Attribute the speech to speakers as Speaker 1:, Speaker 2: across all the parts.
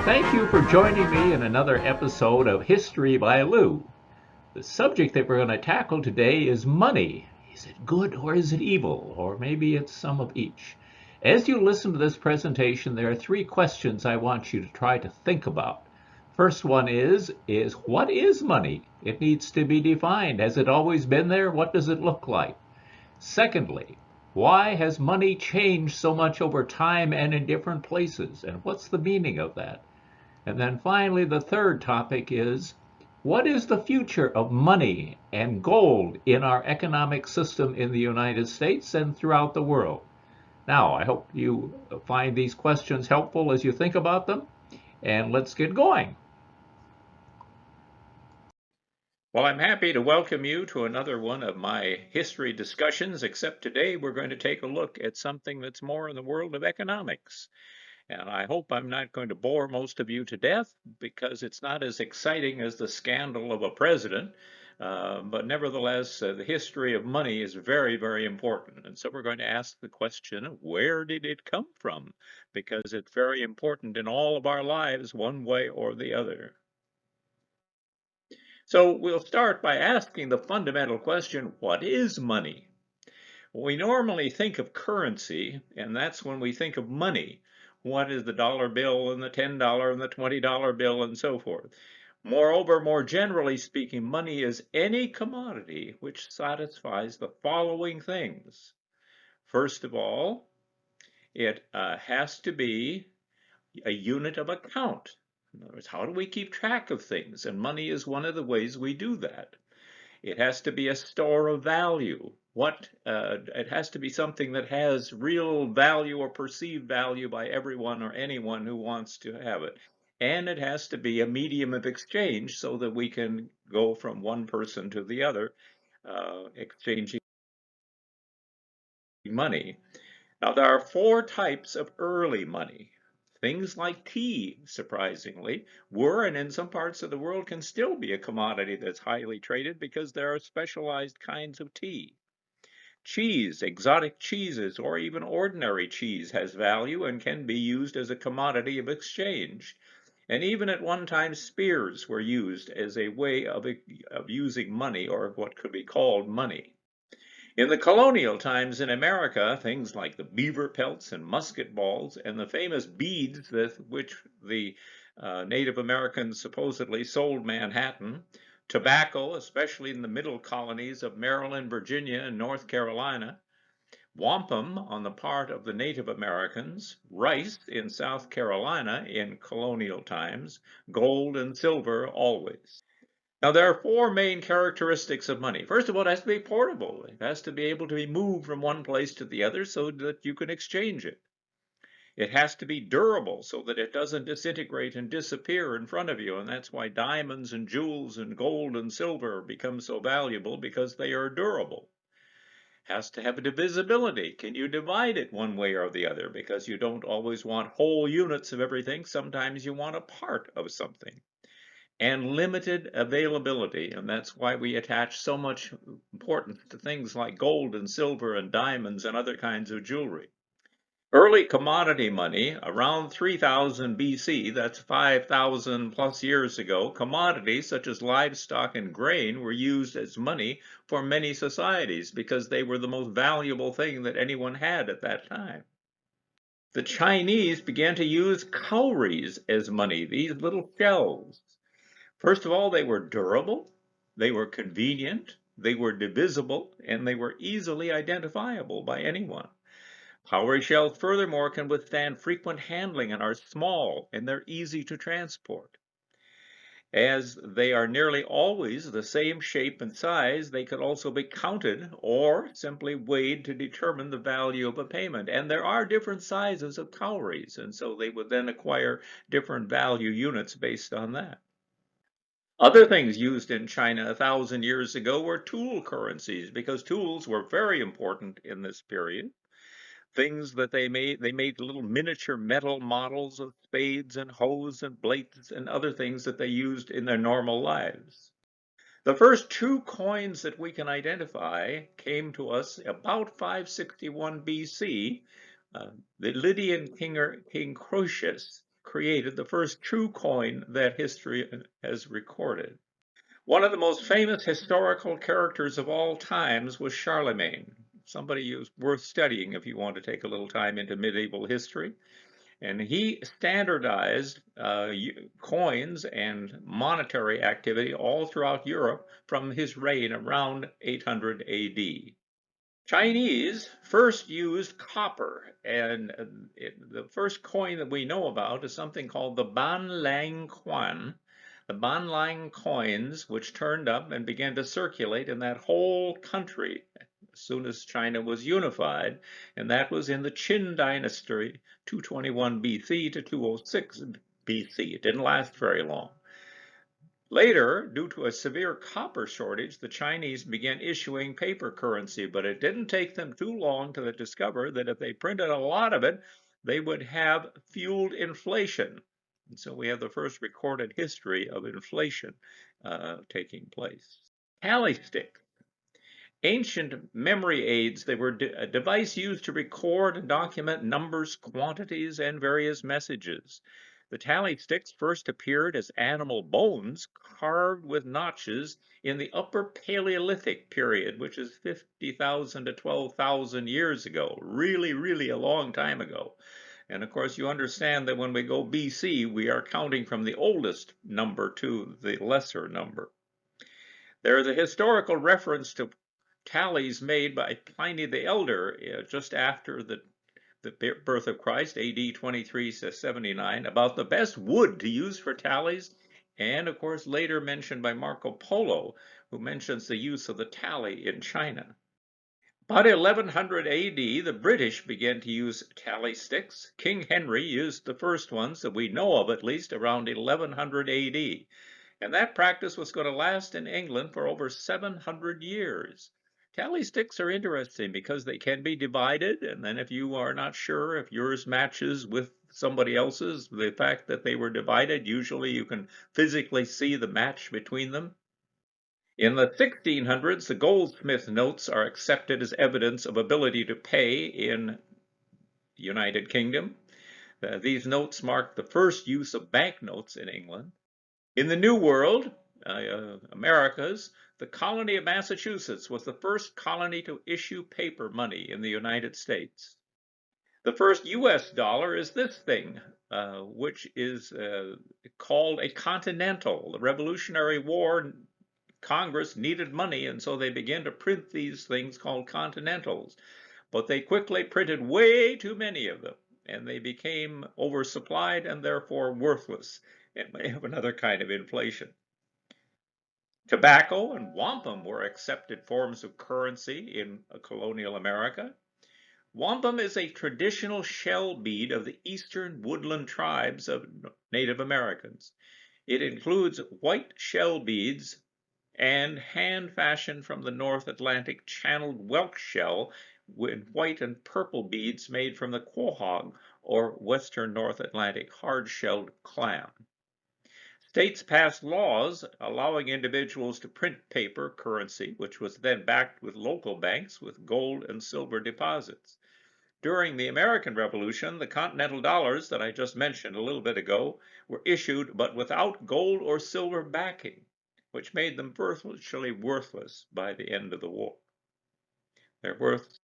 Speaker 1: Thank you for joining me in another episode of History by Lou. The subject that we're going to tackle today is money. Is it good or is it evil? Or maybe it's some of each. As you listen to this presentation, there are three questions I want you to try to think about. First one is what is money? It needs to be defined. Has it always been there? What does it look like? Secondly, why has money changed so much over time and in different places? And what's the meaning of that? And then finally, the third topic is what is the future of money and gold in our economic system in the United States and throughout the world? Now, I hope you find these questions helpful as you think about them, and let's get going. Well, I'm happy to welcome you to another one of my history discussions, except today we're going to take a look at something that's more in the world of economics. And I hope I'm not going to bore most of you to death because it's not as exciting as the scandal of a president. But nevertheless, the history of money is very, very important. And so we're going to ask the question, where did it come from? Because it's very important in all of our lives, one way or the other. So we'll start by asking the fundamental question, what is money? We normally think of currency, and that's when we think of money. What is the dollar bill and the $10 and the $20 bill and so forth? Moreover, more generally speaking, money is any commodity which satisfies the following things. First of all, it has to be a unit of account. In other words, how do we keep track of things? And money is one of the ways we do that. It has to be a store of value. It has to be something that has real value or perceived value by everyone or anyone who wants to have it. And it has to be a medium of exchange so that we can go from one person to the other, exchanging money. Now, there are four types of early money. Things like tea, surprisingly, were and in some parts of the world can still be a commodity that's highly traded because there are specialized kinds of tea. Cheese, exotic cheeses, or even ordinary cheese has value and can be used as a commodity of exchange. And even at one time, spears were used as a way of using money, or what could be called money. In the colonial times in America, things like the beaver pelts and musket balls and the famous beads which the Native Americans supposedly sold Manhattan, tobacco, especially in the middle colonies of Maryland, Virginia, and North Carolina, wampum on the part of the Native Americans, rice in South Carolina in colonial times, gold and silver always. Now, there are four main characteristics of money. First of all, it has to be portable. It has to be able to be moved from one place to the other so that you can exchange it. It has to be durable so that it doesn't disintegrate and disappear in front of you. And that's why diamonds and jewels and gold and silver become so valuable because they are durable. Has to have a divisibility. Can you divide it one way or the other? Because you don't always want whole units of everything. Sometimes you want a part of something. And limited availability, and that's why we attach so much importance to things like gold and silver and diamonds and other kinds of jewelry. Early commodity money, around 3000 BC, that's 5,000 plus years ago, commodities such as livestock and grain were used as money for many societies because they were the most valuable thing that anyone had at that time. The Chinese began to use cowries as money, these little shells. First of all, they were durable, they were convenient, they were divisible, and they were easily identifiable by anyone. Cowrie shells, furthermore, can withstand frequent handling and are small, and they're easy to transport. As they are nearly always the same shape and size, they could also be counted or simply weighed to determine the value of a payment. And there are different sizes of cowries, and so they would then acquire different value units based on that. Other things used in China 1,000 years ago were tool currencies because tools were very important in this period. Things that they made little miniature metal models of spades and hoes and blades and other things that they used in their normal lives. The first two coins that we can identify came to us about 561 BC. The Lydian king Croesus created the first true coin that history has recorded. One of the most famous historical characters of all times was Charlemagne, somebody who's worth studying if you want to take a little time into medieval history. And he standardized coins and monetary activity all throughout Europe from his reign around 800 AD. Chinese first used copper, and the first coin that we know about is something called the Banlang Quan. The Banlang coins, which turned up and began to circulate in that whole country as soon as China was unified, and that was in the Qin dynasty, 221 BC to 206 BC. It didn't last very long. Later, due to a severe copper shortage, the Chinese began issuing paper currency, but it didn't take them too long to discover that if they printed a lot of it, they would have fueled inflation. And so we have the first recorded history of inflation taking place. Tally sticks. Ancient memory aids, they were a device used to record and document numbers, quantities, and various messages. The tally sticks first appeared as animal bones carved with notches in the Upper Paleolithic period, which is 50,000 to 12,000 years ago. Really, really a long time ago. And of course, you understand that when we go BC, we are counting from the oldest number to the lesser number. There is a historical reference to tallies made by Pliny the Elder just after the birth of Christ, AD 23 to 79, about the best wood to use for tallies, and of course later mentioned by Marco Polo, who mentions the use of the tally in China. About 1100 AD, the British began to use tally sticks. King Henry used the first ones that we know of, at least around 1100 AD. And that practice was going to last in England for over 700 years. Tally sticks are interesting because they can be divided, and then if you are not sure if yours matches with somebody else's, the fact that they were divided, usually you can physically see the match between them. In the 1600s, the goldsmith notes are accepted as evidence of ability to pay in the United Kingdom. These notes marked the first use of banknotes in England. In the New World, Americas, the colony of Massachusetts was the first colony to issue paper money in the United States. The first US dollar is this thing, which is called a continental. The Revolutionary War, Congress needed money, and so they began to print these things called continentals. But they quickly printed way too many of them, and they became oversupplied and therefore worthless. It may have another kind of inflation. Tobacco and wampum were accepted forms of currency in colonial America. Wampum is a traditional shell bead of the eastern woodland tribes of Native Americans. It includes white shell beads and hand-fashioned from the North Atlantic channeled whelk shell with white and purple beads made from the quahog, or western North Atlantic hard-shelled clam. States passed laws allowing individuals to print paper currency, which was then backed with local banks with gold and silver deposits. During the American Revolution, the continental dollars that I just mentioned a little bit ago were issued but without gold or silver backing, which made them virtually worthless by the end of the war. They're worth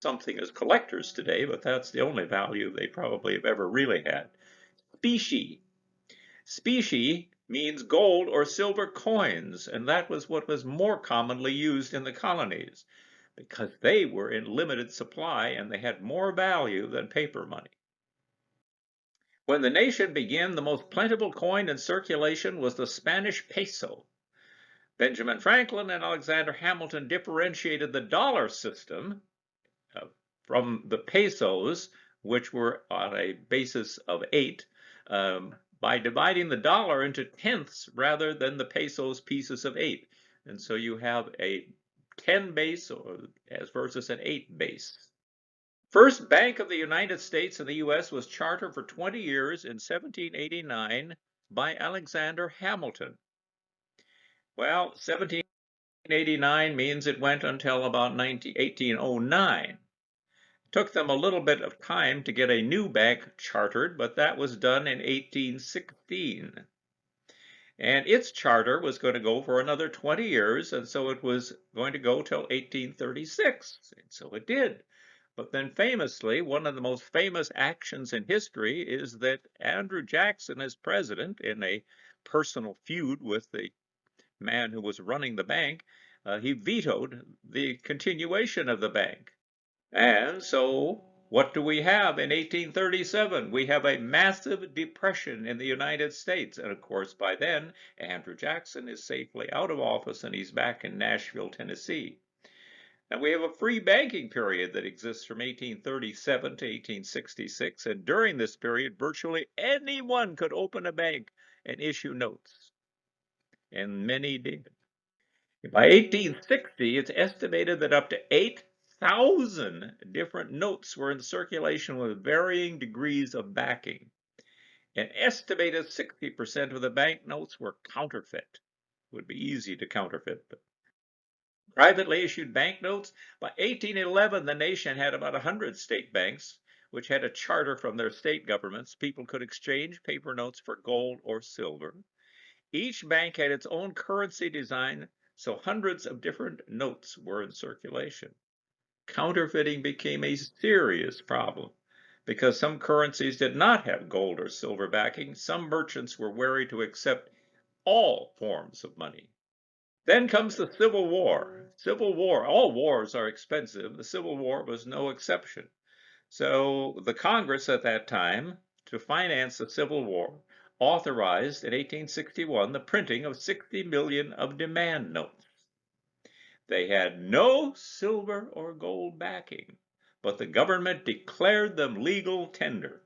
Speaker 1: something as collectors today, but that's the only value they probably have ever really had. Specie. Specie means gold or silver coins, and that was what was more commonly used in the colonies because they were in limited supply and they had more value than paper money. When the nation began, the most plentiful coin in circulation was the Spanish peso. Benjamin Franklin and Alexander Hamilton differentiated the dollar system from the pesos, which were on a basis of 8, by dividing the dollar into tenths rather than the pesos pieces of 8. And so you have a 10 base as versus an 8 base. First Bank of the United States and the U.S. was chartered for 20 years in 1789 by Alexander Hamilton. Well, 1789 means it went until about 1809. Took them a little bit of time to get a new bank chartered, but that was done in 1816. And its charter was going to go for another 20 years, and so it was going to go till 1836. And so it did. But then famously, one of the most famous actions in history is that Andrew Jackson, as president, in a personal feud with the man who was running the bank, he vetoed the continuation of the bank. And so what do we have in 1837? We have a massive depression in the United States. And of course, by then, Andrew Jackson is safely out of office and he's back in Nashville, Tennessee. And we have a free banking period that exists from 1837 to 1866. And during this period, virtually anyone could open a bank and issue notes. And many did. By 1860, it's estimated that up to 8,000 different notes were in circulation with varying degrees of backing. An estimated 60% of the banknotes were counterfeit. Would be easy to counterfeit, but privately issued banknotes. By 1811, the nation had about 100 state banks, which had a charter from their state governments. People could exchange paper notes for gold or silver. Each bank had its own currency design, so hundreds of different notes were in circulation. Counterfeiting became a serious problem because some currencies did not have gold or silver backing. Some merchants were wary to accept all forms of money. Then comes the Civil War. Civil War, all wars are expensive. The Civil War was no exception. So the Congress at that time, to finance the Civil War, authorized in 1861 the printing of 60 million of demand notes. They had no silver or gold backing, but the government declared them legal tender.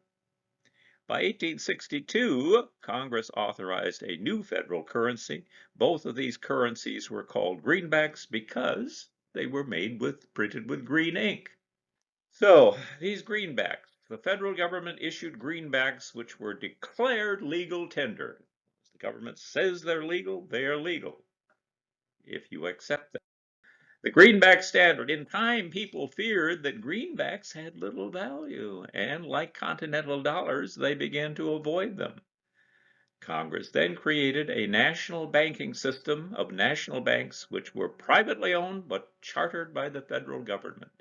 Speaker 1: By 1862, Congress authorized a new federal currency. Both of these currencies were called greenbacks because they were printed with green ink. So these greenbacks, the federal government issued greenbacks which were declared legal tender. The government says they're legal, they are legal if you accept them. The greenback standard. In time, people feared that greenbacks had little value, and like continental dollars, they began to avoid them. Congress then created a national banking system of national banks which were privately owned but chartered by the federal government.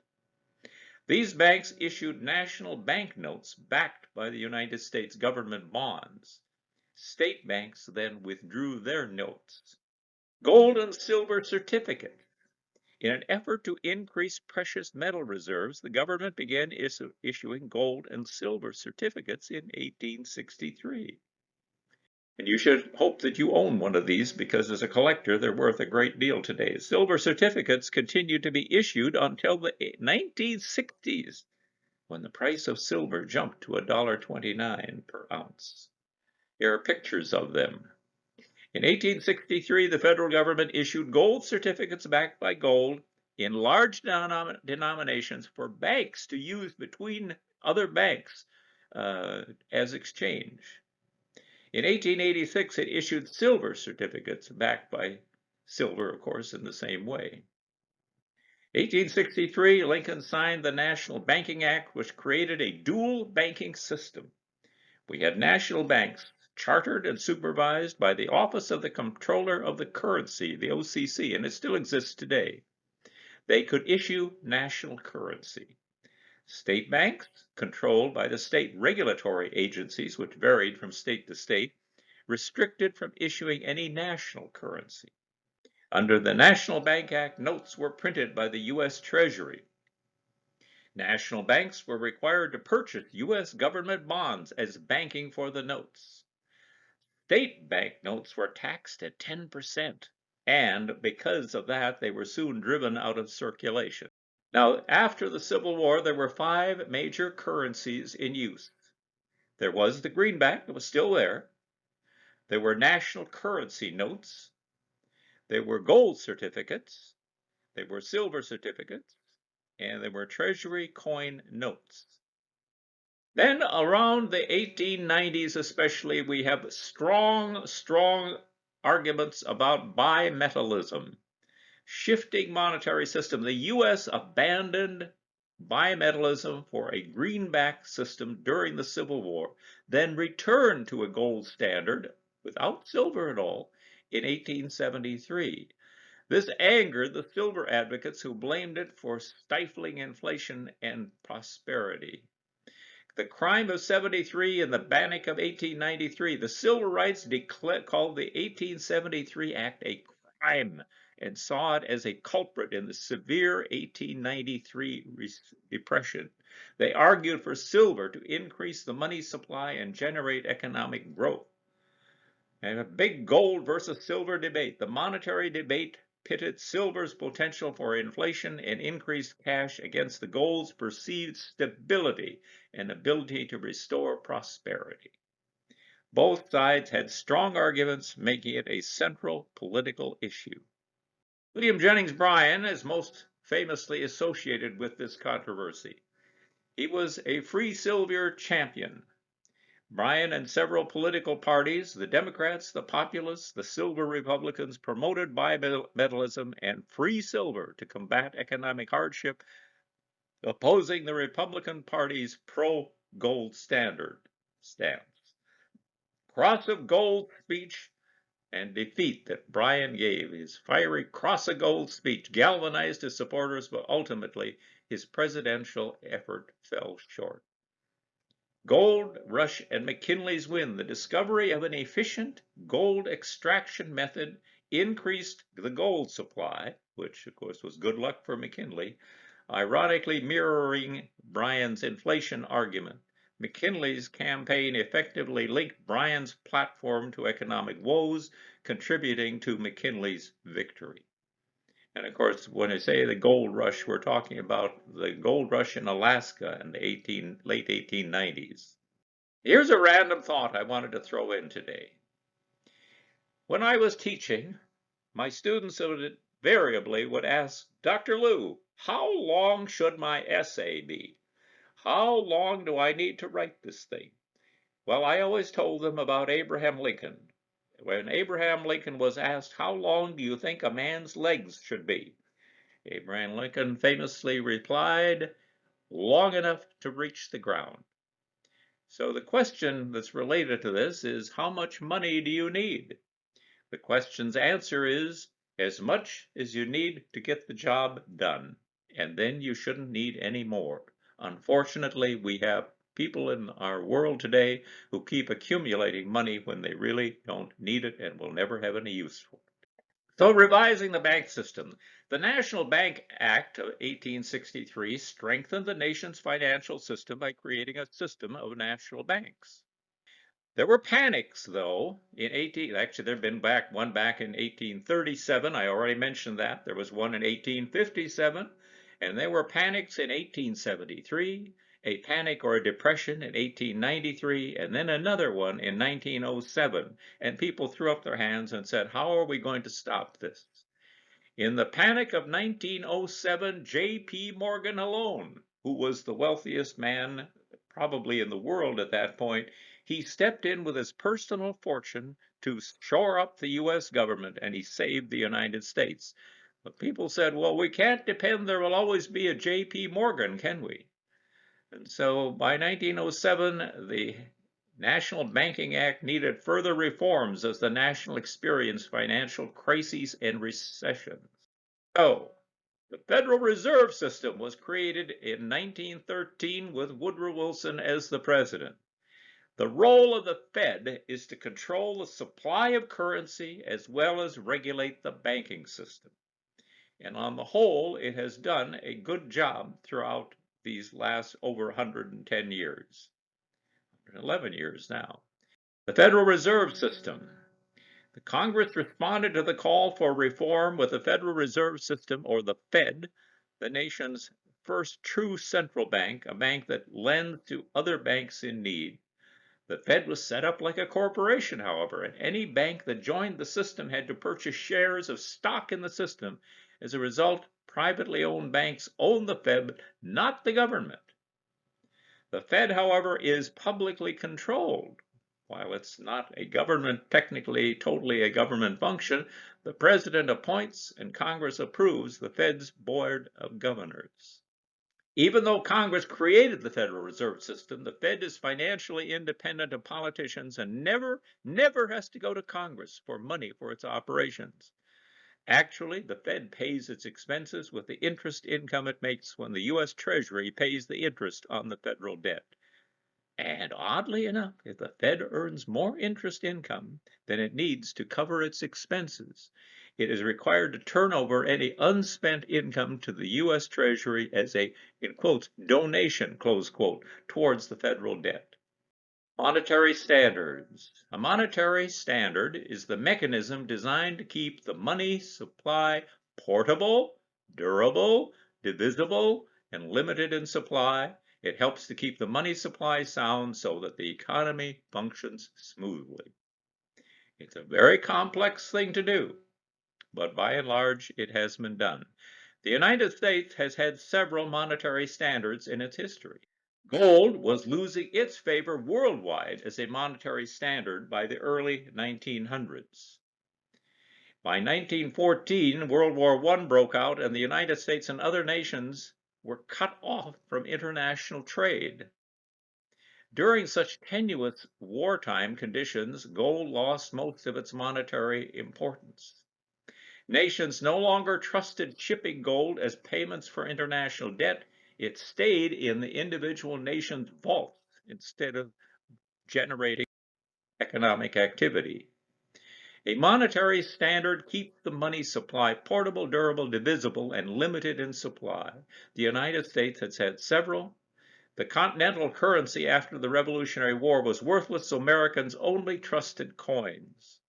Speaker 1: These banks issued national banknotes backed by the United States government bonds. State banks then withdrew their notes. Gold and silver certificates. In an effort to increase precious metal reserves, the government began issuing gold and silver certificates in 1863. And you should hope that you own one of these because as a collector, they're worth a great deal today. Silver certificates continued to be issued until the 1960s, when the price of silver jumped to $1.29 per ounce. Here are pictures of them. In 1863, the federal government issued gold certificates backed by gold in large denominations for banks to use between other banks as exchange. In 1886, it issued silver certificates backed by silver, of course, in the same way. 1863, Lincoln signed the National Banking Act, which created a dual banking system. We had national banks chartered and supervised by the Office of the Comptroller of the Currency, the OCC, and it still exists today. They could issue national currency. State banks, controlled by the state regulatory agencies, which varied from state to state, restricted from issuing any national currency. Under the National Bank Act, notes were printed by the U.S. Treasury. National banks were required to purchase U.S. government bonds as banking for the notes. State banknotes were taxed at 10%, and because of that, they were soon driven out of circulation. Now, after the Civil War, there were 5 major currencies in use. There was the greenback that was still there. There were national currency notes. There were gold certificates. There were silver certificates. And there were treasury coin notes. Then around the 1890s especially, we have strong arguments about bimetallism, shifting monetary system. The U.S. abandoned bimetallism for a greenback system during the Civil War, then returned to a gold standard without silver at all in 1873. This angered the silver advocates who blamed it for stifling inflation and prosperity. The crime of 73 and the banning of 1893, the civil rights called the 1873 Act a crime and saw it as a culprit in the severe 1893 depression. They argued for silver to increase the money supply and generate economic growth. And a big gold versus silver debate. The monetary debate pitted silver's potential for inflation and increased cash against the gold's perceived stability and ability to restore prosperity. Both sides had strong arguments, making it a central political issue. William Jennings Bryan is most famously associated with this controversy. He was a free silver champion. Bryan and several political parties, the Democrats, the Populists, the Silver Republicans, promoted bimetallism and free silver to combat economic hardship, opposing the Republican Party's pro-gold standard stance. Cross of Gold speech and defeat that Bryan gave. His fiery Cross of Gold speech galvanized his supporters, but ultimately his presidential effort fell short. Gold Rush and McKinley's win. The discovery of an efficient gold extraction method increased the gold supply, which of course was good luck for McKinley, ironically mirroring Bryan's inflation argument. McKinley's campaign effectively linked Bryan's platform to economic woes, contributing to McKinley's victory. And of course, when I say the gold rush, we're talking about the gold rush in Alaska in the late 1890s. Here's a random thought I wanted to throw in today. When I was teaching, my students invariably would ask, Dr. Liu, how long should my essay be? How long do I need to write this thing? Well, I always told them about Abraham Lincoln. When Abraham Lincoln was asked, how long do you think a man's legs should be? Abraham Lincoln famously replied, long enough to reach the ground. So the question that's related to this is, how much money do you need? The question's answer is, as much as you need to get the job done, and then you shouldn't need any more. Unfortunately, we have people in our world today who keep accumulating money when they really don't need it and will never have any use for it. So revising the bank system. The National Bank Act of 1863 strengthened the nation's financial system by creating a system of national banks. There were panics, though, actually there'd been one back in 1837. I already mentioned that. There was one in 1857, and there were panics in 1873, a panic or a depression in 1893, and then another one in 1907. And people threw up their hands and said, how are we going to stop this? In the panic of 1907, J.P. Morgan alone, who was the wealthiest man probably in the world at that point, he stepped in with his personal fortune to shore up the U.S. government, and he saved the United States. But people said, well, we can't depend, there will always be a J.P. Morgan, can we? And so by 1907, the National Banking Act needed further reforms as the nation experienced financial crises and recessions. So, the Federal Reserve System was created in 1913 with Woodrow Wilson as the president. The role of the Fed is to control the supply of currency as well as regulate the banking system. And on the whole, it has done a good job throughout these last over 110 years, 111 years now. The Federal Reserve System. The Congress responded to the call for reform with the Federal Reserve System, or the Fed, the nation's first true central bank, a bank that lends to other banks in need. The Fed was set up like a corporation, however, and any bank that joined the system had to purchase shares of stock in the system. As a result, privately owned banks own the Fed, not the government. The Fed, however, is publicly controlled. While it's not a government, technically totally a government function, the president appoints and Congress approves the Fed's board of governors. Even though Congress created the Federal Reserve System, the Fed is financially independent of politicians and never has to go to Congress for money for its operations. Actually, the Fed pays its expenses with the interest income it makes when the U.S. Treasury pays the interest on the federal debt. And oddly enough, if the Fed earns more interest income than it needs to cover its expenses, it is required to turn over any unspent income to the U.S. Treasury as a, in quotes, donation, close quote, towards the federal debt. Monetary standards. A monetary standard is the mechanism designed to keep the money supply portable, durable, divisible, and limited in supply. It helps to keep the money supply sound so that the economy functions smoothly. It's a very complex thing to do, but by and large, it has been done. The United States has had several monetary standards in its history. Gold was losing its favor worldwide as a monetary standard by the early 1900s. By 1914, World War I broke out, and the United States and other nations were cut off from international trade. During such tenuous wartime conditions, gold lost most of its monetary importance. Nations no longer trusted shipping gold as payments for international debt. It stayed in the individual nation's vaults instead of generating economic activity. A monetary standard keeps the money supply portable, durable, divisible, and limited in supply. The United States has had several. The continental currency after the Revolutionary War was worthless, so Americans only trusted coins.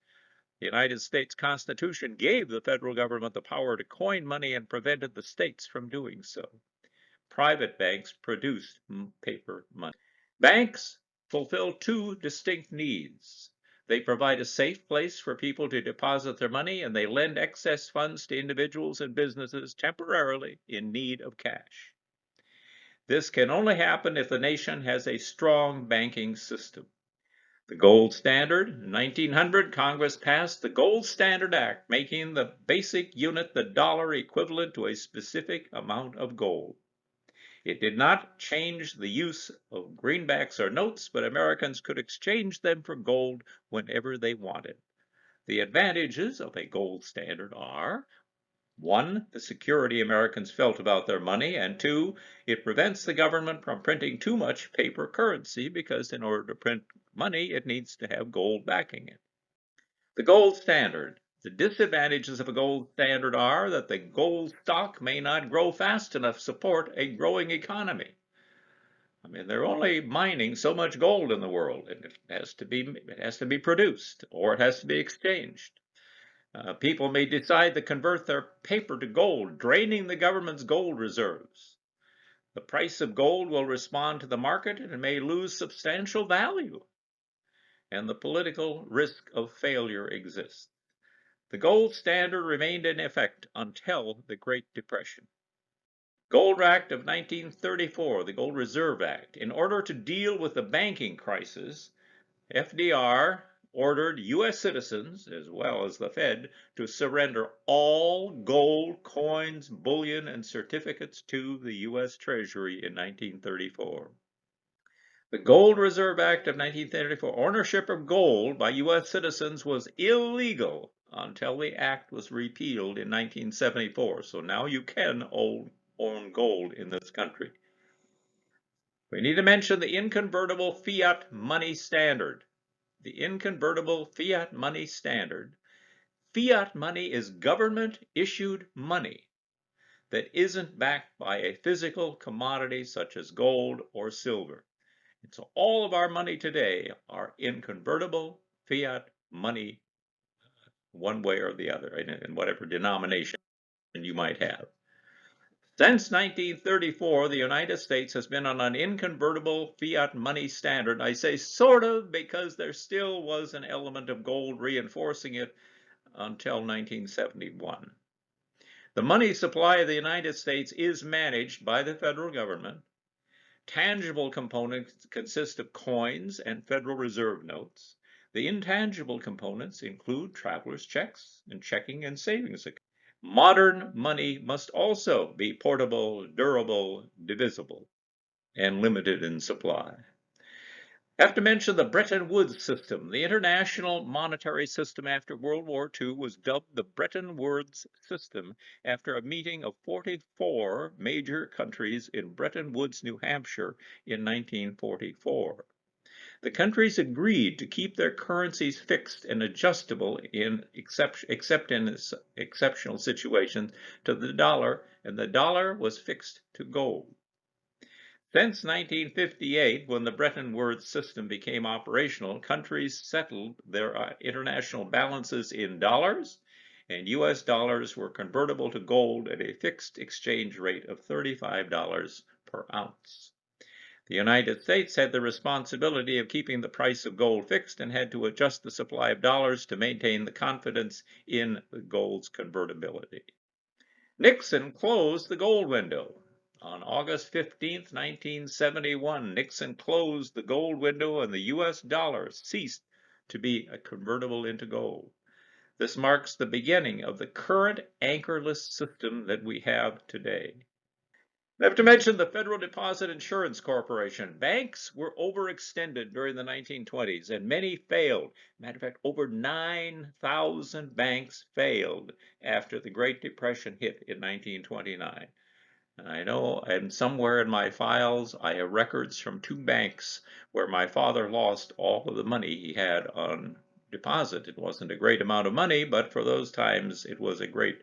Speaker 1: The United States Constitution gave the federal government the power to coin money and prevented the states from doing so. Private banks produced paper money. Banks fulfill two distinct needs. They provide a safe place for people to deposit their money, and they lend excess funds to individuals and businesses temporarily in need of cash. This can only happen if the nation has a strong banking system. The gold standard. In 1900, Congress passed the Gold Standard Act, making the basic unit, the dollar, equivalent to a specific amount of gold. It did not change the use of greenbacks or notes, but Americans could exchange them for gold whenever they wanted. The advantages of a gold standard are: 1, the security Americans felt about their money, and 2, it prevents the government from printing too much paper currency because in order to print money, it needs to have gold backing it. The gold standard. The disadvantages of a gold standard are that the gold stock may not grow fast enough to support a growing economy. I mean, they're only mining so much gold in the world, and it has to be produced or it has to be exchanged. People may decide to convert their paper to gold, draining the government's gold reserves. The price of gold will respond to the market and it may lose substantial value, and the political risk of failure exists. The gold standard remained in effect until the Great Depression. Gold Act of 1934, the Gold Reserve Act. In order to deal with the banking crisis, FDR ordered U.S. citizens, as well as the Fed, to surrender all gold coins, bullion, and certificates to the U.S. Treasury in 1934. The Gold Reserve Act of 1934, ownership of gold by U.S. citizens was illegal until the act was repealed in 1974. So now you can own gold in this country. We need to mention the inconvertible fiat money standard. The inconvertible fiat money standard. Fiat money is government-issued money that isn't backed by a physical commodity such as gold or silver. And so all of our money today are inconvertible fiat money, one way or the other, in whatever denomination you might have. Since 1934, the United States has been on an inconvertible fiat money standard. I say sort of because there still was an element of gold reinforcing it until 1971. The money supply of the United States is managed by the federal government. Tangible components consist of coins and Federal Reserve notes. The intangible components include traveler's checks and checking and savings accounts. Modern money must also be portable, durable, divisible, and limited in supply. Have to mention the Bretton Woods system. The international monetary system after World War II was dubbed the Bretton Woods system after a meeting of 44 major countries in Bretton Woods, New Hampshire in 1944. The countries agreed to keep their currencies fixed and adjustable except in exceptional situations to the dollar, and the dollar was fixed to gold. Since 1958, when the Bretton Woods system became operational, countries settled their international balances in dollars, and US dollars were convertible to gold at a fixed exchange rate of $35 per ounce. The United States had the responsibility of keeping the price of gold fixed and had to adjust the supply of dollars to maintain the confidence in gold's convertibility. Nixon closed the gold window. On August 15, 1971, Nixon closed the gold window and the US dollar ceased to be convertible into gold. This marks the beginning of the current anchorless system that we have today. I have to mention the Federal Deposit Insurance Corporation. Banks were overextended during the 1920s and many failed. Matter of fact, over 9,000 banks failed after the Great Depression hit in 1929. And I know, and somewhere in my files, I have records from two banks where my father lost all of the money he had on deposit. It wasn't a great amount of money, but for those times, it was a great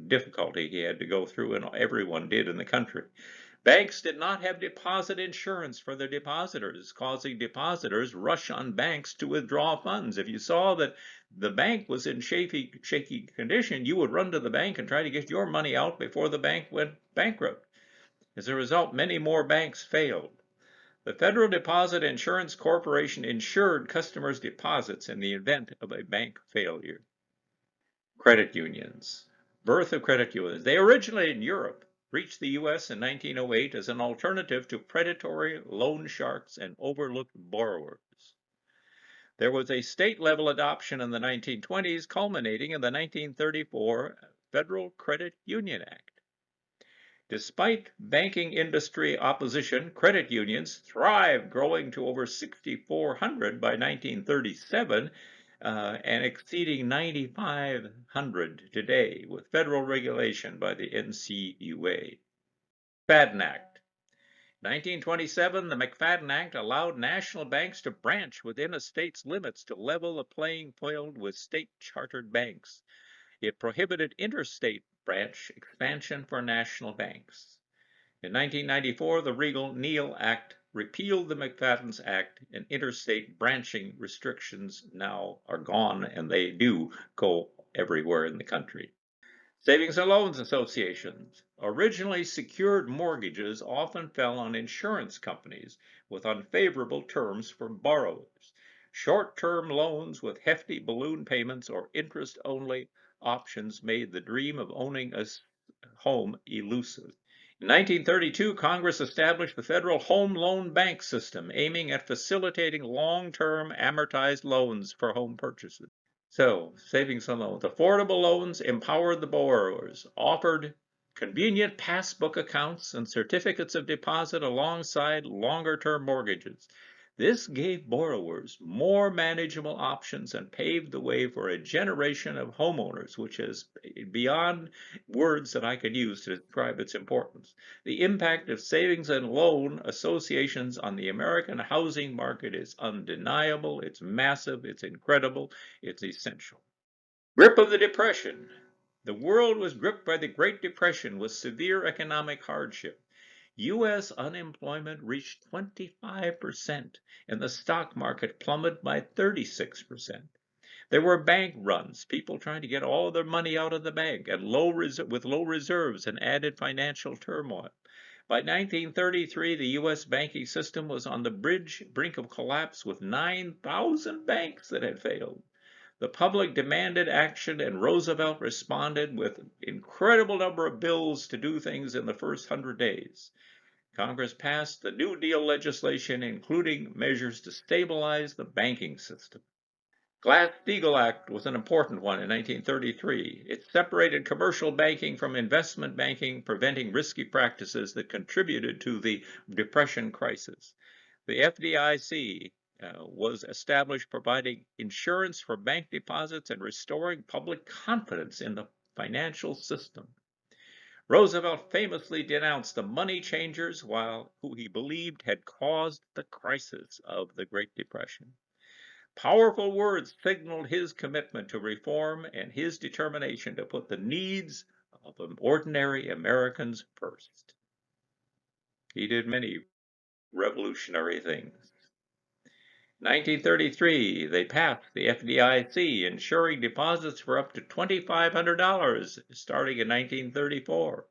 Speaker 1: difficulty he had to go through, and everyone did in the country. Banks did not have deposit insurance for their depositors, causing depositors rush on banks to withdraw funds. If you saw that the bank was in shaky condition, you would run to the bank and try to get your money out before the bank went bankrupt. As a result, many more banks failed. The Federal Deposit Insurance Corporation insured customers' deposits in the event of a bank failure. Credit unions. Birth of credit unions. They originated in Europe, reached the U.S. in 1908 as an alternative to predatory loan sharks and overlooked borrowers. There was a state-level adoption in the 1920s, culminating in the 1934 Federal Credit Union Act. Despite banking industry opposition, credit unions thrived, growing to over 6,400 by 1937 and exceeding 9,500 today with federal regulation by the NCUA. McFadden Act. 1927, the McFadden Act allowed national banks to branch within a state's limits to level the playing field with state-chartered banks. It prohibited interstate branch expansion for national banks. In 1994, the Regal-Neal Act repealed the McFadden's Act, and interstate branching restrictions now are gone, and they do go everywhere in the country. Savings and loans associations. Originally secured mortgages often fell on insurance companies with unfavorable terms for borrowers. Short-term loans with hefty balloon payments or interest-only options made the dream of owning a home elusive. In 1932, Congress established the Federal Home Loan Bank System, aiming at facilitating long-term amortized loans for home purchases. So, savings and loans. Affordable loans empowered the borrowers, offered convenient passbook accounts and certificates of deposit alongside longer-term mortgages. This gave borrowers more manageable options and paved the way for a generation of homeowners, which is beyond words that I could use to describe its importance. The impact of savings and loan associations on the American housing market is undeniable, it's massive, it's incredible, it's essential. Grip of the Depression. The world was gripped by the Great Depression with severe economic hardship. U.S. unemployment reached 25%, and the stock market plummeted by 36%. There were bank runs, people trying to get all of their money out of the bank and with low reserves and added financial turmoil. By 1933, the U.S. banking system was on the brink of collapse with 9,000 banks that had failed. The public demanded action, and Roosevelt responded with an incredible number of bills to do things in the first 100 days. Congress passed the New Deal legislation, including measures to stabilize the banking system. Glass-Steagall Act was an important one in 1933. It separated commercial banking from investment banking, preventing risky practices that contributed to the Depression crisis. The FDIC was established providing insurance for bank deposits and restoring public confidence in the financial system. Roosevelt famously denounced the money changers who he believed had caused the crisis of the Great Depression. Powerful words signaled his commitment to reform and his determination to put the needs of ordinary Americans first. He did many revolutionary things. 1933, they passed the FDIC, insuring deposits for up to $2,500 starting in 1934.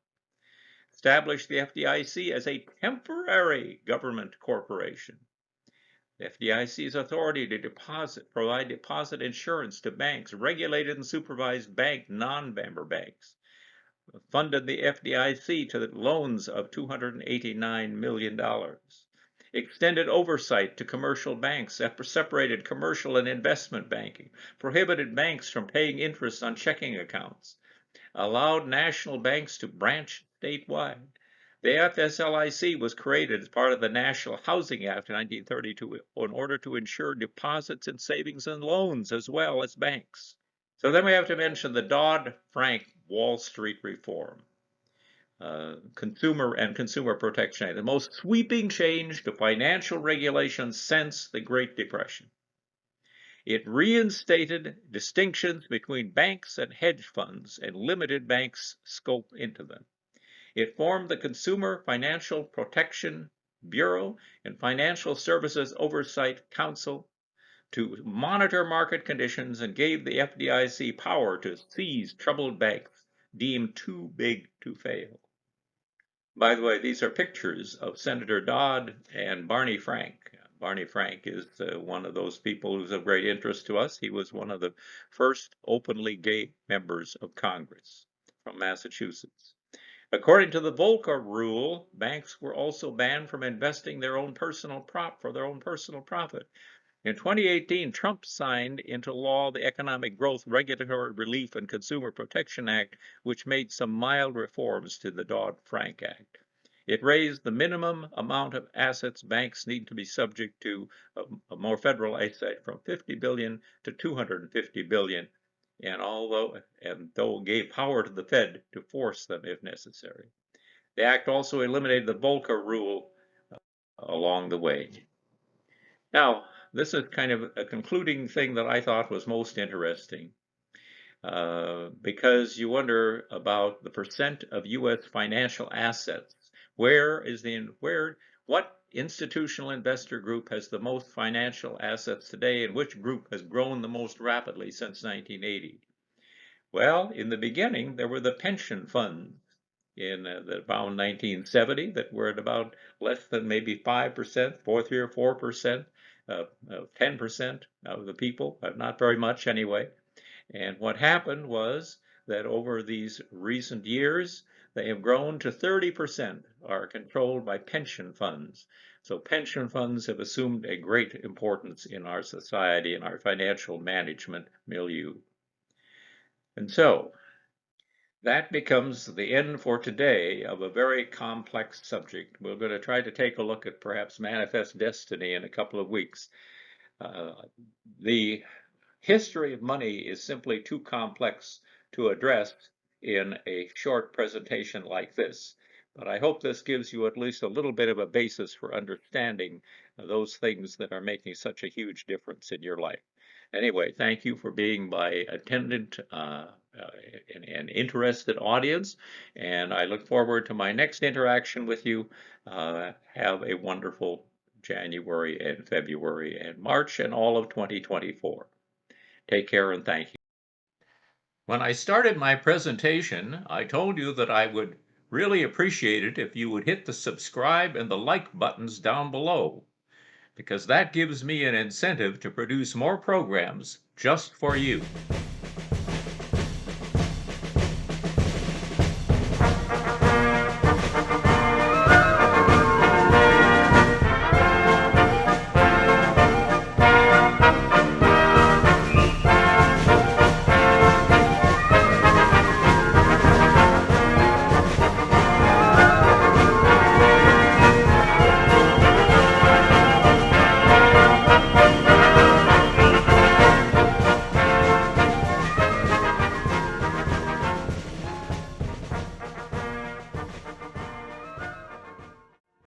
Speaker 1: Established the FDIC as a temporary government corporation. The FDIC's authority to provide deposit insurance to banks, regulated and supervised non-member banks, funded the FDIC to loans of $289 million, extended oversight to commercial banks, separated commercial and investment banking, prohibited banks from paying interest on checking accounts, allowed national banks to branch statewide. The FSLIC was created as part of the National Housing Act of 1932 in order to ensure deposits and savings and loans as well as banks. So then we have to mention the Dodd-Frank Wall Street reform, Consumer Protection Act, the most sweeping change to financial regulation since the Great Depression. It reinstated distinctions between banks and hedge funds and limited banks' scope into them. It formed the Consumer Financial Protection Bureau and Financial Services Oversight Council to monitor market conditions and gave the FDIC power to seize troubled banks deemed too big to fail. By the way, these are pictures of Senator Dodd and Barney Frank. Barney Frank is one of those people who's of great interest to us. He was one of the first openly gay members of Congress from Massachusetts. According to the Volcker rule, banks were also banned from investing for their own personal profit. In 2018, Trump signed into law the Economic Growth, Regulatory Relief, and Consumer Protection Act, which made some mild reforms to the Dodd-Frank Act. It raised the minimum amount of assets banks need to be subject to a more federal asset from $50 billion to $250 billion. And though gave power to the Fed to force them if necessary. The act also eliminated the Volcker rule along the way. Now, this is kind of a concluding thing that I thought was most interesting, because you wonder about the percent of U.S. financial assets. What institutional investor group has the most financial assets today, and which group has grown the most rapidly since 1980? Well, in the beginning, there were the pension funds in around 1970 that were at about less than maybe 5%, 3 or 4%, 10% of the people, but not very much anyway. And what happened was that over these recent years, they have grown to 30% are controlled by pension funds. So pension funds have assumed a great importance in our society and our financial management milieu. And so that becomes the end for today of a very complex subject. We're going to try to take a look at perhaps manifest destiny in a couple of weeks. The history of money is simply too complex to address in a short presentation like this. But I hope this gives you at least a little bit of a basis for understanding those things that are making such a huge difference in your life. Anyway, thank you for being my attendant and interested audience, and I look forward to my next interaction with you. Have a wonderful January and February and March and all of 2024. Take care and thank you. When I started my presentation, I told you that I would really appreciate it if you would hit the subscribe and the like buttons down below, because that gives me an incentive to produce more programs just for you.